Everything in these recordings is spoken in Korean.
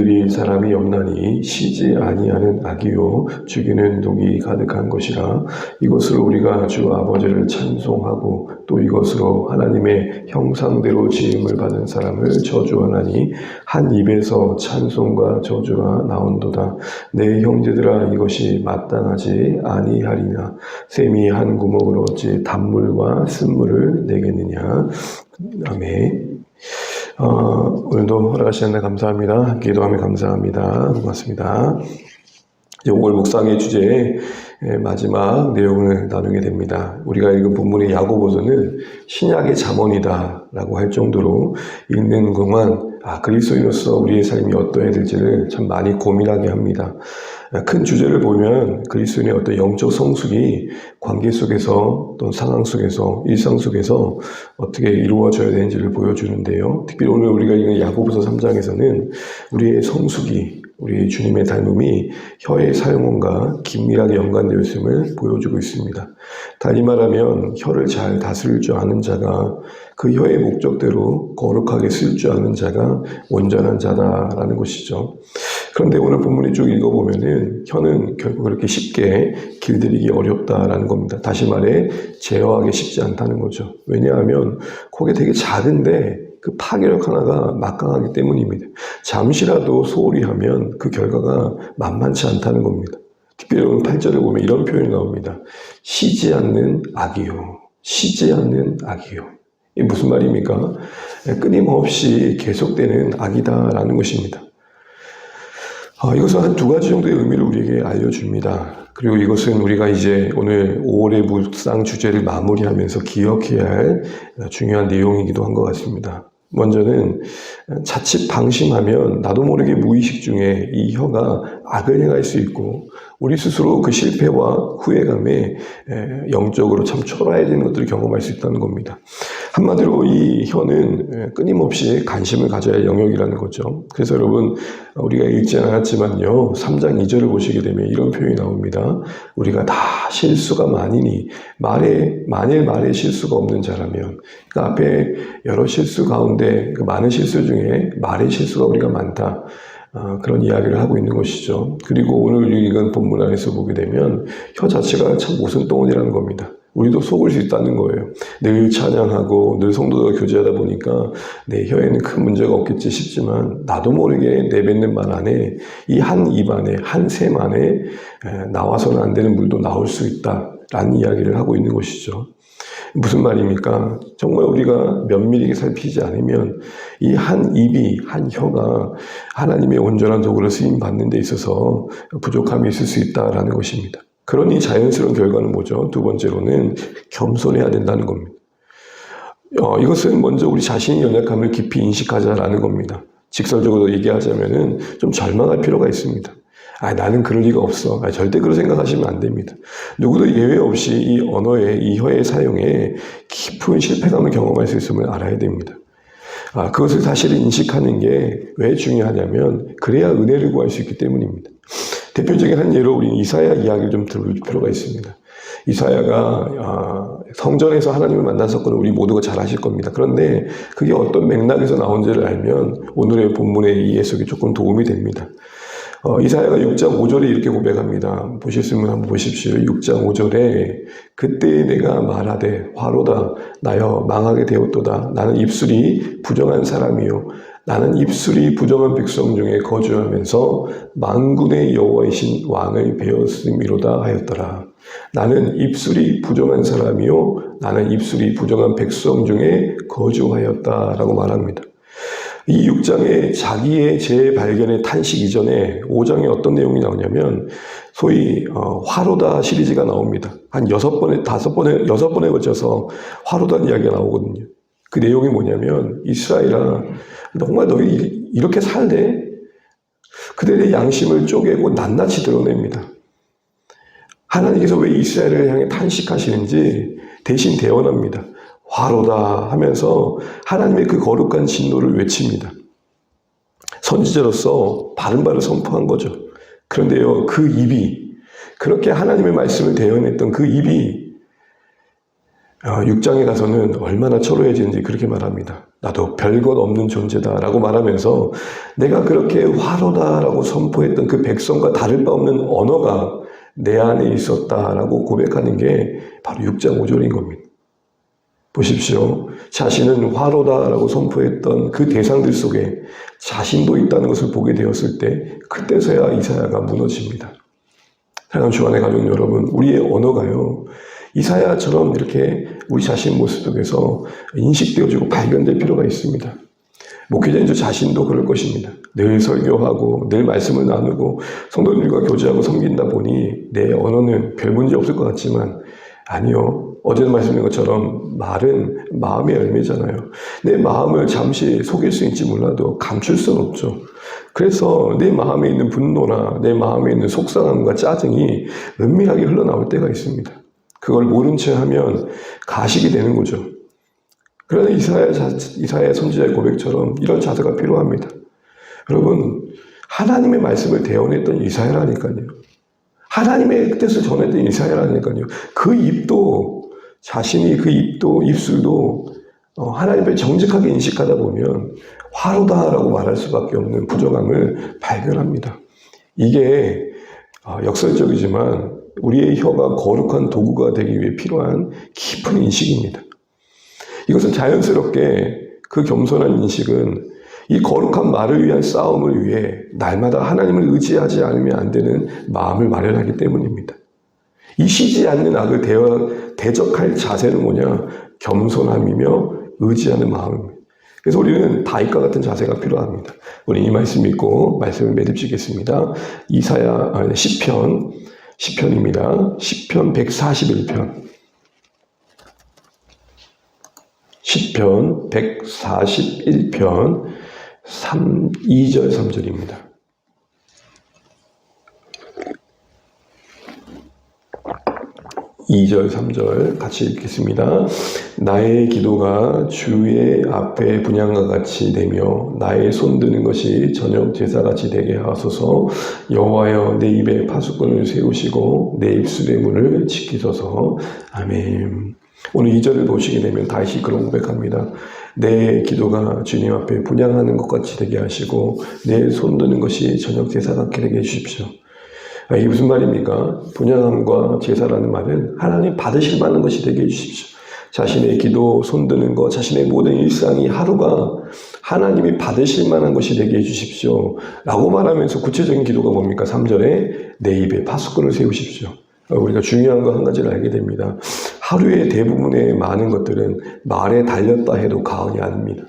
길들일 사람이 없나니 쉬지 아니하는 악이요 죽이는 독이 가득한 것이라. 이것으로 우리가 주 아버지를 찬송하고 또 이것으로 하나님의 형상대로 지음을 받은 사람을 저주하나니 한 입에서 찬송과 저주가 나온도다. 내 형제들아, 이것이 마땅하지 아니하리냐. 샘이 한 구멍으로 어찌 단물과 쓴물을 내겠느냐. 아멘. 오늘도 허락하시는 날 감사합니다. 기도하며 감사합니다. 고맙습니다. 5월 묵상의 주제의 마지막 내용을 나누게 됩니다. 우리가 읽은 본문의 야고보서는 신약의 잠언이다 라고 할 정도로 읽는 동안 그리스도인으로서 우리의 삶이 어떠해야 될지를 참 많이 고민하게 합니다. 큰 주제를 보면 그리스도인의 어떤 영적 성숙이 관계 속에서 또 상황 속에서 일상 속에서 어떻게 이루어져야 되는지를 보여주는데요. 특히 오늘 우리가 읽은 야고보서 3장에서는 우리의 성숙이, 우리 주님의 닮음이 혀의 사용원과 긴밀하게 연관되어 있음을 보여주고 있습니다. 달리 말하면 혀를 잘 다스릴 줄 아는 자가 그 혀의 목적대로 거룩하게 쓸 줄 아는 자가 온전한 자다라는 것이죠. 그런데 오늘 본문을 쭉 읽어보면은 혀는 결국 그렇게 쉽게 길들이기 어렵다라는 겁니다. 다시 말해 제어하기 쉽지 않다는 거죠. 왜냐하면 그게 되게 작은데 그 파괴력 하나가 막강하기 때문입니다. 잠시라도 소홀히 하면 그 결과가 만만치 않다는 겁니다. 특별히 오늘 8절을 보면 이런 표현이 나옵니다. 쉬지 않는 악이요. 쉬지 않는 악이요. 이게 무슨 말입니까? 끊임없이 계속되는 악이다라는 것입니다. 이것은 한 두 가지 정도의 의미를 우리에게 알려줍니다. 그리고 이것은 우리가 이제 오늘 5월의 묵상 주제를 마무리하면서 기억해야 할 중요한 내용이기도 한 것 같습니다. 먼저는 자칫 방심하면 나도 모르게 무의식 중에 이 혀가 악을 행할 수 있고 우리 스스로 그 실패와 후회감에 영적으로 참 초라해지는 것들을 경험할 수 있다는 겁니다. 한마디로 이 혀는 끊임없이 관심을 가져야 할 영역이라는 거죠. 그래서 여러분, 우리가 읽지 않았지만요, 3장 2절을 보시게 되면 이런 표현이 나옵니다. 우리가 다 실수가 많으니 만일 말에 실수가 없는 자라면, 그 앞에 여러 실수 가운데 그 많은 실수 중에 말의 실수가 우리가 많다. 그런 이야기를 하고 있는 것이죠. 그리고 오늘 읽은 본문 안에서 보게 되면 혀 자체가 참 모순덩어리라는 겁니다. 우리도 속을 수 있다는 거예요. 늘 찬양하고 늘 성도들과 교제하다 보니까 내 혀에는 큰 문제가 없겠지 싶지만 나도 모르게 내뱉는 말 안에 이 한 입 안에 한 샘 안에 나와서는 안 되는 물도 나올 수 있다라는 이야기를 하고 있는 것이죠. 무슨 말입니까? 정말 우리가 면밀하게 살피지 않으면 이 한 입이, 한 혀가 하나님의 온전한 도구로 쓰임받는 데 있어서 부족함이 있을 수 있다는 것입니다. 그러니 자연스러운 결과는 뭐죠? 두 번째로는 겸손해야 된다는 겁니다. 이것은 먼저 우리 자신의 연약함을 깊이 인식하자라는 겁니다. 직설적으로 얘기하자면은 좀 절망할 필요가 있습니다. 나는 그럴 리가 없어. 절대 그런 생각하시면 안 됩니다. 누구도 예외 없이 이 언어의, 이 혀의 사용에 깊은 실패감을 경험할 수 있음을 알아야 됩니다. 그것을 사실 인식하는 게 왜 중요하냐면 그래야 은혜를 구할 수 있기 때문입니다. 대표적인 한 예로 우리 이사야 이야기를 좀 들을 필요가 있습니다. 이사야가 성전에서 하나님을 만난 사건을 우리 모두가 잘 아실 겁니다. 그런데 그게 어떤 맥락에서 나온지를 알면 오늘의 본문의 이해 속에 조금 도움이 됩니다. 이사야가 6장 5절에 이렇게 고백합니다. 보셨으면 한번 보십시오. 6장 5절에 그때 내가 말하되 화로다 나여 망하게 되었도다. 나는 입술이 부정한 사람이요 나는 입술이 부정한 백성 중에 거주하면서 만군의 여호와이신 왕을 배웠음이로다 하였더라. 나는 입술이 부정한 사람이요 나는 입술이 부정한 백성 중에 거주하였다라고 말합니다. 이 6장에 자기의 재발견의 탄식 이전에 5장에 어떤 내용이 나오냐면 소위 화로다 시리즈가 나옵니다. 한 6번에 걸쳐서 화로다 이야기가 나오거든요. 그 내용이 뭐냐면 이스라엘아 정말 너희 이렇게 살래? 그들의 양심을 쪼개고 낱낱이 드러냅니다. 하나님께서 왜 이스라엘을 향해 탄식하시는지 대신 대언합니다. 화로다 하면서 하나님의 그 거룩한 진노를 외칩니다. 선지자로서 바른 바를 선포한 거죠. 그런데요, 그 입이 그렇게 하나님의 말씀을 대언했던 그 입이 6장에 가서는 얼마나 초라해지는지 그렇게 말합니다. 나도 별것 없는 존재다라고 말하면서 내가 그렇게 화로다라고 선포했던 그 백성과 다를 바 없는 언어가 내 안에 있었다라고 고백하는 게 바로 6장 5절인 겁니다. 보십시오. 자신은 화로다라고 선포했던 그 대상들 속에 자신도 있다는 것을 보게 되었을 때 그때서야 이사야가 무너집니다. 사랑하는 주안의 가족 여러분, 우리의 언어가요, 이사야처럼 이렇게 우리 자신 모습 속에서 인식되어지고 발견될 필요가 있습니다. 목회자인 저 자신도 그럴 것입니다. 늘 설교하고 늘 말씀을 나누고 성도들과 교제하고 섬긴다 보니 내 언어는 별 문제 없을 것 같지만 아니요. 어제도 말씀드린 것처럼 말은 마음의 열매잖아요. 내 마음을 잠시 속일 수 있지 몰라도 감출 수는 없죠. 그래서 내 마음에 있는 분노나 내 마음에 있는 속상함과 짜증이 은밀하게 흘러나올 때가 있습니다. 그걸 모른 채 하면 가식이 되는 거죠. 그러나 이사야 선지자의 고백처럼 이런 자세가 필요합니다. 여러분, 하나님의 말씀을 대언했던 이사야라니까요. 하나님의 뜻을 전했던 이사야라니까요. 그 입도, 자신이 그 입도, 입술도 하나님을 정직하게 인식하다 보면 화로다라고 말할 수밖에 없는 부정함을 발견합니다. 이게 역설적이지만 우리의 혀가 거룩한 도구가 되기 위해 필요한 깊은 인식입니다. 이것은 자연스럽게 그 겸손한 인식은 이 거룩한 말을 위한 싸움을 위해 날마다 하나님을 의지하지 않으면 안 되는 마음을 마련하기 때문입니다. 이 쉬지 않는 악을 대적할 자세는 뭐냐? 겸손함이며 의지하는 마음입니다. 그래서 우리는 다윗과 같은 자세가 필요합니다. 우리 이 말씀 읽고 말씀을 매듭지겠습니다. 시편입니다. 시편 141편. 시편 141편 2절 3절입니다. (2절) (3절) 같이 읽겠습니다. 나의 기도가 주의 앞에 분향과 같이 되며 나의 손드는 것이 저녁 제사같이 되게 하소서. 여호와여, 내 입에 파수꾼을 세우시고 내 입술의 문을 지키소서. 아멘. 오늘 2절을 보시게 되면 다시 그런 고백합니다. 내 기도가 주님 앞에 분향하는 것 같이 되게 하시고 내 손드는 것이 저녁 제사 같게 되게 해주십시오. 이게 무슨 말입니까? 분향함과 제사라는 말은 하나님 받으실 만한 것이 되게 해주십시오. 자신의 기도, 손드는 것, 자신의 모든 일상이 하루가 하나님이 받으실 만한 것이 되게 해주십시오 라고 말하면서 구체적인 기도가 뭡니까? 3절에 내 입에 파수꾼을 세우십시오. 우리가 중요한 거 한 가지를 알게 됩니다. 하루의 대부분의 많은 것들은 말에 달렸다 해도 과언이 아닙니다.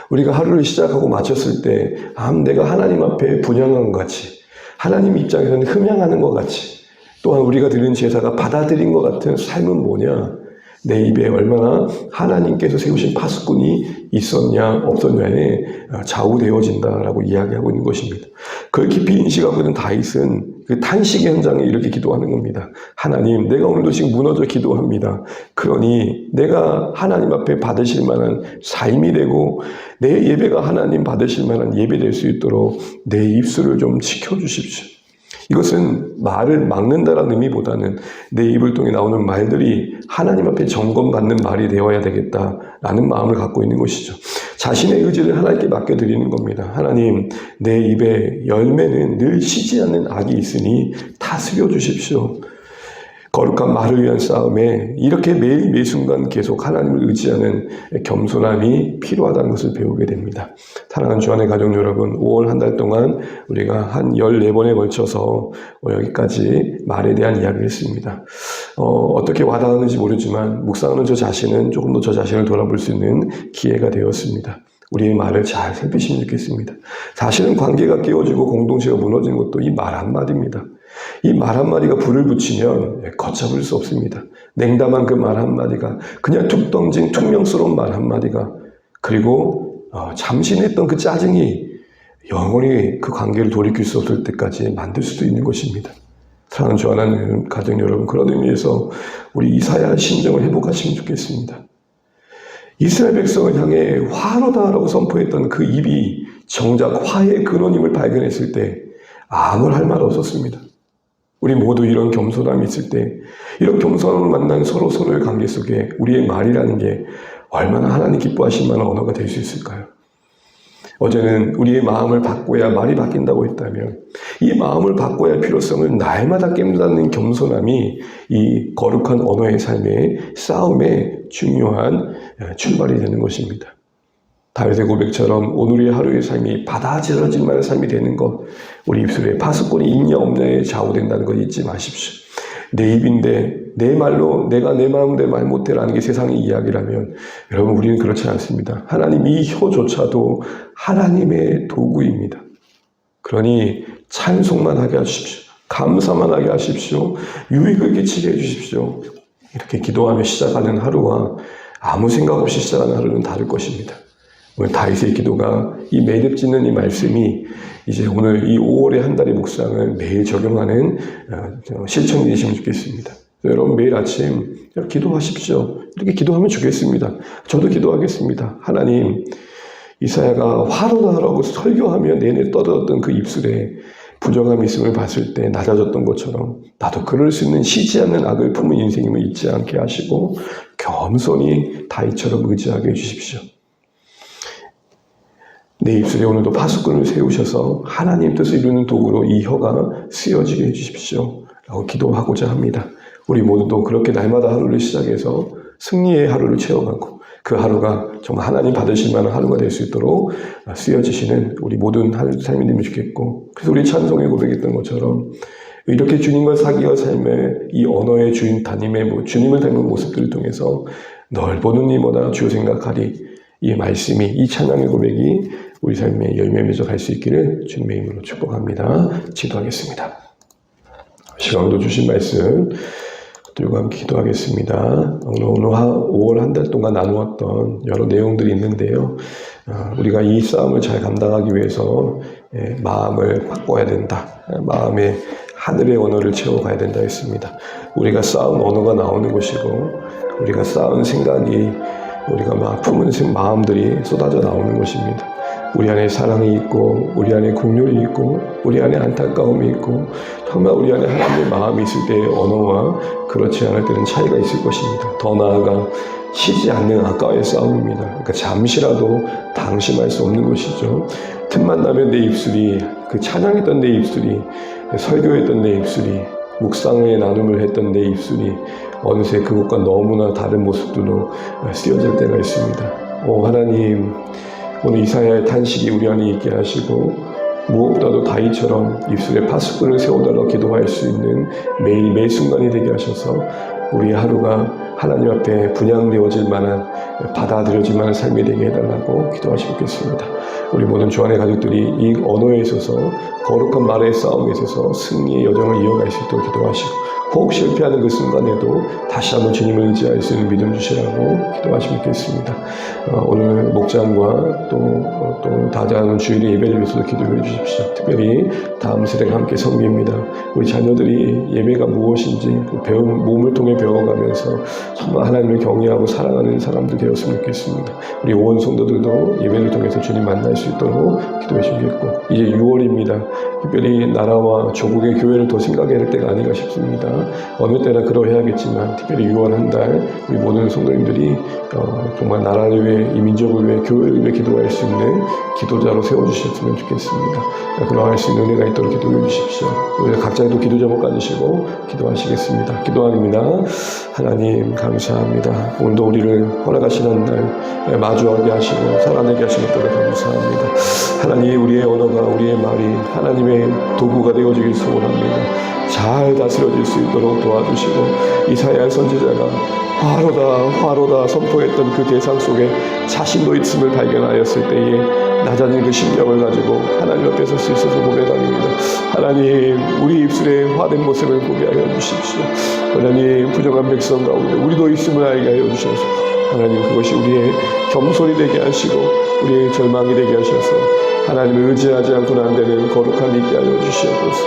우리가 하루를 시작하고 마쳤을 때 내가 하나님 앞에 분향한 것 같이, 하나님 입장에서는 흠양하는 것 같이, 또한 우리가 드린 제사가 받아들인 것 같은 삶은 뭐냐? 내 입에 얼마나 하나님께서 세우신 파수꾼이 있었냐 없었냐에 좌우되어진다라고 이야기하고 있는 것입니다. 그걸 깊이 인식하고 있는 다윗은 그 탄식의 현장에 이렇게 기도하는 겁니다. 하나님, 내가 오늘도 지금 무너져 기도합니다. 그러니 내가 하나님 앞에 받으실 만한 삶이 되고 내 예배가 하나님 받으실 만한 예배 될 수 있도록 내 입술을 좀 지켜주십시오. 이것은 말을 막는다라는 의미보다는 내 입을 통해 나오는 말들이 하나님 앞에 점검받는 말이 되어야 되겠다라는 마음을 갖고 있는 것이죠. 자신의 의지를 하나님께 맡겨드리는 겁니다. 하나님, 내 입에 열매는 늘 쉬지 않는 악이 있으니 다스려 주십시오. 거룩한 말을 위한 싸움에 이렇게 매일 매순간 계속 하나님을 의지하는 겸손함이 필요하다는 것을 배우게 됩니다. 사랑하는 주안의 가족 여러분, 5월 한 달 동안 우리가 한 14번에 걸쳐서 여기까지 말에 대한 이야기를 했습니다. 어떻게 와닿았는지 모르지만 묵상하는 저 자신은 조금 더 저 자신을 돌아볼 수 있는 기회가 되었습니다. 우리의 말을 잘 살피시면 좋겠습니다. 사실은 관계가 깨어지고 공동체가 무너진 것도 이 말 한마디입니다. 이 말 한마디가 불을 붙이면 걷잡을 수 없습니다. 냉담한 그 말 한마디가, 그냥 툭 던진 퉁명스러운 말 한마디가, 그리고 잠시냈던 그 짜증이 영원히 그 관계를 돌이킬 수 없을 때까지 만들 수도 있는 것입니다. 사랑하는 주안의 가정 여러분, 그런 의미에서 우리 이사야 심정을 회복하시면 좋겠습니다. 이스라엘 백성을 향해 화로다라고 선포했던 그 입이 정작 화의 근원임을 발견했을 때 아무 할 말 없었습니다. 우리 모두 이런 겸손함이 있을 때, 이런 겸손함을 만난 서로의 관계 속에 우리의 말이라는 게 얼마나 하나님 기뻐하실 만한 언어가 될 수 있을까요? 어제는 우리의 마음을 바꿔야 말이 바뀐다고 했다면, 이 마음을 바꿔야 할 필요성을 날마다 깨닫는 겸손함이 이 거룩한 언어의 삶의 싸움의 중요한 출발이 되는 것입니다. 다윗의 고백처럼 오늘의 하루의 삶이 받아들여질 만한 삶이 되는 것, 우리 입술에 파수꾼이 있냐 없냐에 좌우된다는 걸 잊지 마십시오. 내 입인데 내 말로 내가 내 마음대로 말 못해라는 게 세상의 이야기라면, 여러분, 우리는 그렇지 않습니다. 하나님, 이 혀조차도 하나님의 도구입니다. 그러니 찬송만 하게 하십시오. 감사만 하게 하십시오. 유익을 끼치게 해주십시오. 이렇게 기도하며 시작하는 하루와 아무 생각 없이 시작하는 하루는 다를 것입니다. 오늘 다윗의 기도가, 이 매듭짓는 이 말씀이 이제 오늘 이 5월의 한 달의 묵상을 매일 적용하는 실천이 되시면 좋겠습니다. 여러분, 매일 아침 기도하십시오. 이렇게 기도하면 좋겠습니다. 저도 기도하겠습니다. 하나님, 이사야가 화로다 하라고 설교하며 내내 떠들었던 그 입술에 부정함이 있음을 봤을 때 낮아졌던 것처럼, 나도 그럴 수 있는 쉬지 않는 악을 품은 인생임을 잊지 않게 하시고 겸손히 다윗처럼 의지하게 해주십시오. 내 입술에 오늘도 파수꾼을 세우셔서 하나님 뜻을 이루는 도구로 이 혀가 쓰여지게 해주십시오 라고 기도하고자 합니다. 우리 모두도 그렇게 날마다 하루를 시작해서 승리의 하루를 채워가고, 그 하루가 정말 하나님 받으실 만한 하루가 될 수 있도록 쓰여지시는 우리 모든 삶이 되면 좋겠고, 그래서 우리 찬송에 고백했던 것처럼 이렇게 주님과 사귀어 삶의 이 언어의 주인 담임의 주님을 닮은 모습들을 통해서 널 보는 이보다 주여 생각하리, 이 말씀이, 이 찬양의 고백이 우리 삶의 열매 맺어 갈 수 있기를 주님의 이름으로 축복합니다. 기도하겠습니다. 시간도 주신 말씀 들고 함께 기도하겠습니다. 오늘 5월 한 달 동안 나누었던 여러 내용들이 있는데요. 우리가 이 싸움을 잘 감당하기 위해서 마음을 바꿔야 된다. 마음의 하늘의 언어를 채워가야 된다 했습니다. 우리가 쌓은 언어가 나오는 것이고, 우리가 쌓은 생각이, 우리가 막 품은 마음들이 쏟아져 나오는 것입니다. 우리 안에 사랑이 있고, 우리 안에 긍휼이 있고, 우리 안에 안타까움이 있고, 정말 우리 안에 하나님의 마음이 있을 때의 언어와 그렇지 않을 때는 차이가 있을 것입니다. 더 나아가 쉬지 않는 악과의 싸움입니다. 그러니까 잠시라도 방심할 수 없는 것이죠. 틈만 나면 내 입술이, 그 찬양했던 내 입술이, 설교했던 내 입술이, 묵상의 나눔을 했던 내 입술이 어느새 그것과 너무나 다른 모습들로 쓰여질 때가 있습니다. 오 하나님, 오늘 이사야의 탄식이 우리 안에 있게 하시고, 무엇보다도 다윗처럼 입술에 파수꾼을 세워달라고 기도할 수 있는 매일 매 순간이 되게 하셔서 우리의 하루가 하나님 앞에 분양되어질 만한, 받아들여질 만한 삶이 되게 해달라고 기도하시겠습니다. 우리 모든 주안의 가족들이 이 언어에 있어서, 거룩한 말의 싸움에 있어서 승리의 여정을 이어갈 수 있도록 기도하시고, 혹 실패하는 그 순간에도 다시 한번 주님을 의지할 수 있는 믿음 주시라고 기도하시면 좋겠습니다. 오늘 목장과 또 다자하는 주일의 예배를 위해서도 기도해 주십시오. 특별히 다음 세대가 함께 섬깁니다. 우리 자녀들이 예배가 무엇인지 몸을 통해 배워가면서 정말 하나님을 경외하고 사랑하는 사람들 되었으면 좋겠습니다. 우리 오원 성도들도 예배를 통해서 주님 만날 수 있도록 기도해 주겠고, 이제 6월입니다. 특별히 나라와 조국의 교회를 더 생각해야 할 때가 아닌가 싶습니다. 어느 때나 그러해야겠지만, 특별히 6월 한 달 우리 모든 성도님들이 정말 나라를 위해, 이 민족을 위해, 교회를 위해 기도할 수 있는 기도자로 세워주셨으면 좋겠습니다. 그러할 수 있는 은혜가 있도록 기도해 주십시오. 우리 각자도 기도 제목 가지시고 기도하시겠습니다. 기도합니다. 하나님 감사합니다. 오늘도 우리를 허락하시는 날 마주하게 하시고 살아내게 하시는 것들을 감사합니다. 하나님, 우리의 언어가, 우리의 말이 하나님의 도구가 되어지길 소원합니다. 잘 다스려질 수 있도록 도와주시고, 이사야 선지자가 화로다 선포했던 그 대상 속에 자신도 있음을 발견하였을 때에 낮아진 그 심령을 가지고 하나님 앞에 설 수 있어서 고백합니다. 하나님, 우리 입술에 화된 모습을 보게 하여 주십시오. 하나님, 부정한 백성 가운데 우리도 있음을 알게 하여 주셔서 하나님, 그것이 우리의 겸손이 되게 하시고 우리의 절망이 되게 하셔서 하나님을 의지하지 않고는 안 되는 거룩함이 있게 하여 주시옵소서.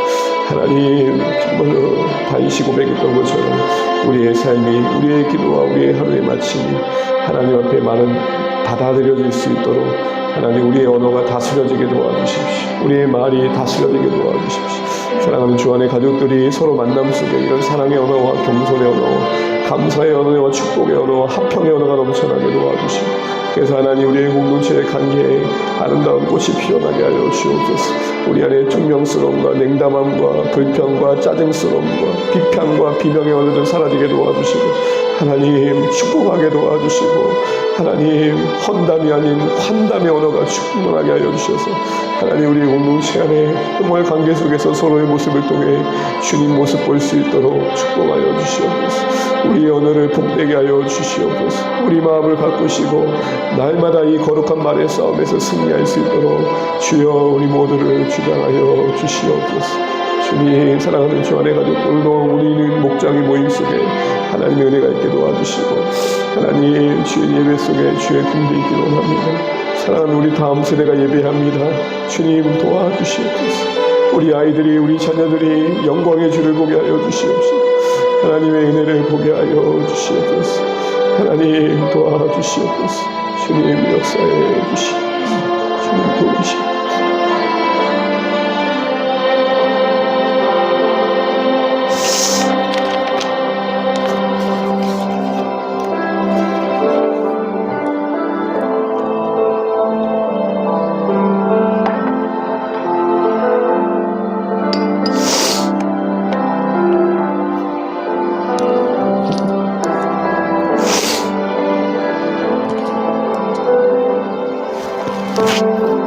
하나님, 정말로 다윗이 고백했던 것처럼 우리의 삶이, 우리의 기도와 우리의 하루의 마침이 하나님 앞에 많은 받아들여질 수 있도록 하나님, 우리의 언어가 다스려지게 도와주십시오. 우리의 말이 다스려지게 도와주십시오. 사랑하는 주 안의 가족들이 서로 만남 속에 이런 사랑의 언어와 겸손의 언어, 감사의 언어와 축복의 언어, 화평의 언어가 넘쳐나게 도와주시고, 그래서 하나님 우리의 공동체의 관계에 아름다운 꽃이 피어나게 하여 주옵소서. 우리 안에 퉁명스러움과 냉담함과 불평과 짜증스러움과 비판과 비명의 언어들 사라지게 도와주시고, 하나님 축복하게 도와주시고, 하나님 헌담이 아닌 환담의 언어가 충만하게 하여 주셔서 하나님 우리 공동체 안에 정말 관계 속에서 서로의 모습을 통해 주님 모습 볼 수 있도록 축복하여 주시옵소서. 우리의 언어를 복되게 하여 주시옵소서. 우리 마음을 바꾸시고 날마다 이 거룩한 말의 싸움에서 승리할 수 있도록 주여 우리 모두를 주장하여 주시옵소서. 주님, 사랑하는 주 안의 가족들도 우리는 목장의 모임 속에 하나님의 은혜가 있게 도와주시고, 하나님 주의 예배 속에 주의 군대 있기를 원합니다. 사랑하는 우리 다음 세대가 예배합니다. 주님 도와주시옵소서. 우리 아이들이, 우리 자녀들이 영광의 주를 보게 하여 주시옵소서. 하나님의 은혜를 보게 하여 주시옵소서. 하나님 도와주시옵소서. 주님 역사해 주시옵소서. 주님 도우시옵소서.